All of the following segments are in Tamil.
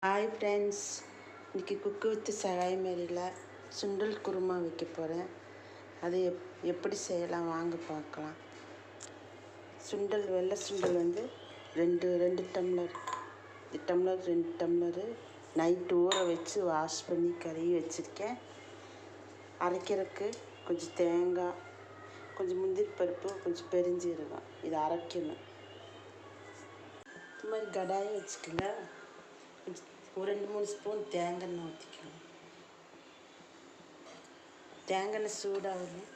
ஹாய் ஃப்ரெண்ட்ஸ், இன்றைக்கி குக்கு வித் சகாய் மாரியில் சுண்டல் குருமா வைக்க போகிறேன். அது எப்படி செய்யலாம் வாங்க பார்க்கலாம். சுண்டல், வெள்ளை சுண்டல் வந்து ரெண்டு டம்ளர், ரெண்டு டம்ளரு நைட்டு ஊற வச்சு வாஷ் பண்ணி கழுவி வச்சுருக்கேன். அரைக்கிறதுக்கு கொஞ்சம் தேங்காய், கொஞ்சம் முந்திரி பருப்பு, கொஞ்சம் பெருஞ்சீரகம், இதை அரைக்கணும். இது மாதிரி கடாயை வச்சுக்கோங்க. ஒரு 2-3 ஸ்பூன் தேங்காய் எண்ணெய் ஊற்றிக்கணும். தேங்காய் எண்ணெய் சூடாகணும்.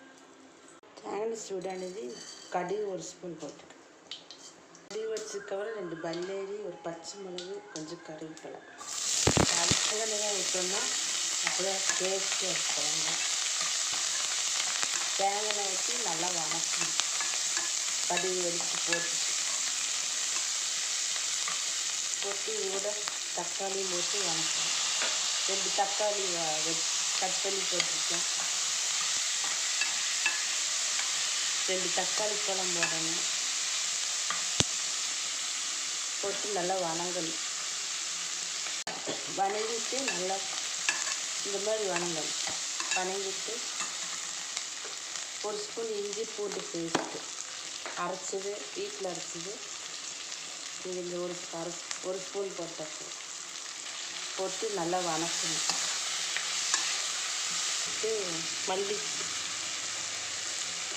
தேங்காய் எண்ணெய் சூடானது கடுகு 1 ஸ்பூன் போட்டுக்கணும். கடுகு வச்சதுக்கப்புறம் 2 பல்லேரி, ஒரு பச்சை மிளகு, கொஞ்சம் கருவேப்பிலை. தேங்காய் எண்ணெய் ஊற்றோம்னா அப்படியே டேஸ்ட்டாக இருக்கும். தேங்காய் எண்ணெய் ஊற்றி நல்லா வணக்கணும். கடுகு வெடித்து போட்டு இதோட தக்காளி போட்டு வணக்கணும். 2 தக்காளி கட் பண்ணி போட்டிருக்கேன். 2 தக்காளி பழம் போடணும். போட்டு நல்லா வணங்கணும். வணங்கிட்டு நல்லா இந்த மாதிரி வணங்கணும். வணங்கிட்டு 1 ஸ்பூன் இஞ்சி பூண்டு பேஸ்ட்டு அரைச்சது, வீட்டில் அரைச்சது, இந்த ஒரு ஸ்பூன் போட்டு நல்லா வணக்கணும்.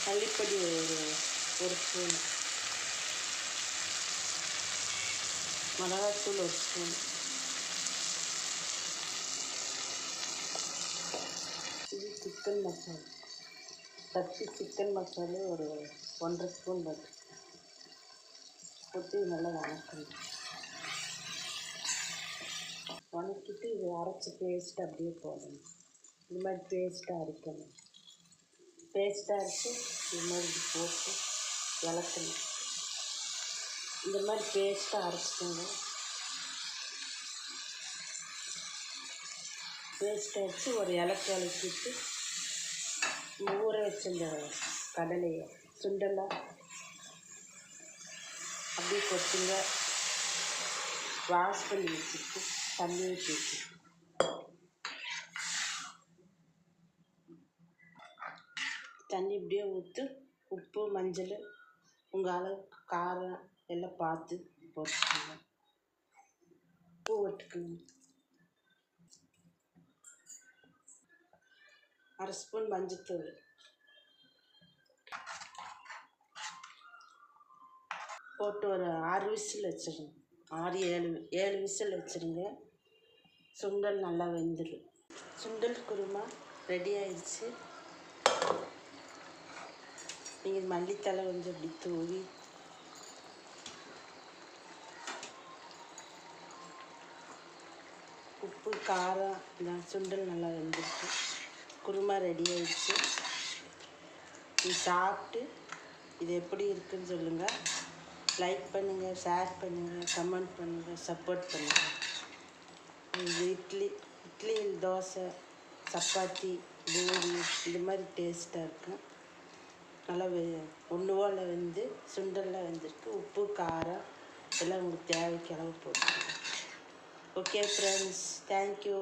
மல்லிப்பொடி ஒரு ஸ்பூன், மிளகாத்தூள் 1 ஸ்பூன், இது சிக்கன் மசாலா, சிக்கன் மசாலா ஒரு 1.5 ஸ்பூன் போட்டு நல்லா வணக்கணும். வணக்கிட்டு இது அரைச்சி பேஸ்ட் அப்படியே போடணும். இந்த மாதிரி பேஸ்ட்டாக அரைக்கணும். பேஸ்ட்டாக அரைச்சி இது மாதிரி போட்டு இலக்கணும். இந்த மாதிரி பேஸ்ட்டாக அரைச்சிக்கோங்க. பேஸ்ட் அரைச்சி ஒரு இலக்கிட்டு ஊற வச்சிருந்த கடலையை, சுண்டலாக அப்படியே கொத்துங்க. வாஷ் பண்ணி வச்சுட்டு தண்ணி ஊற்றி தண்ணி இப்படியே ஊற்றி உப்பு, மஞ்சள், உங்கள் அளவுக்கு காரம் எல்லாம் பார்த்து போட்டுக்கோங்க. உப்பு போட்டுக்கணும். 1/2 ஸ்பூன் மஞ்சத்தூள் போட்டு ஒரு 6 விசில் வச்சிடுங்க. 6-7 விசில் வச்சுருங்க. சுண்டல் நல்லா வெந்துடும். சுண்டல் குருமா ரெடி ஆயிடுச்சு. நீங்கள் மல்லித்தலை கொஞ்சம் இப்படி தூவி உப்பு, காரம், சுண்டல் நல்லா வெந்துடுச்சு. குருமா ரெடி ஆயிடுச்சு. இது சாப்பிட்டு இது எப்படி இருக்குன்னு சொல்லுங்கள். லைக் பண்ணுங்கள், ஷேர் பண்ணுங்கள், கமெண்ட் பண்ணுங்கள், சப்போர்ட் பண்ணுங்கள். இது இட்லி, தோசை, சப்பாத்தி, பூரி இந்த மாதிரி டேஸ்ட்டாக இருக்கும். நல்லா ஒன்று போல் சுண்டல்லாம் வெந்திருக்கு. உப்பு, காரம் எல்லாம் உங்களுக்கு தேவைக்கு அளவு போட்டுக்கோங்க. Okay friends, thank you.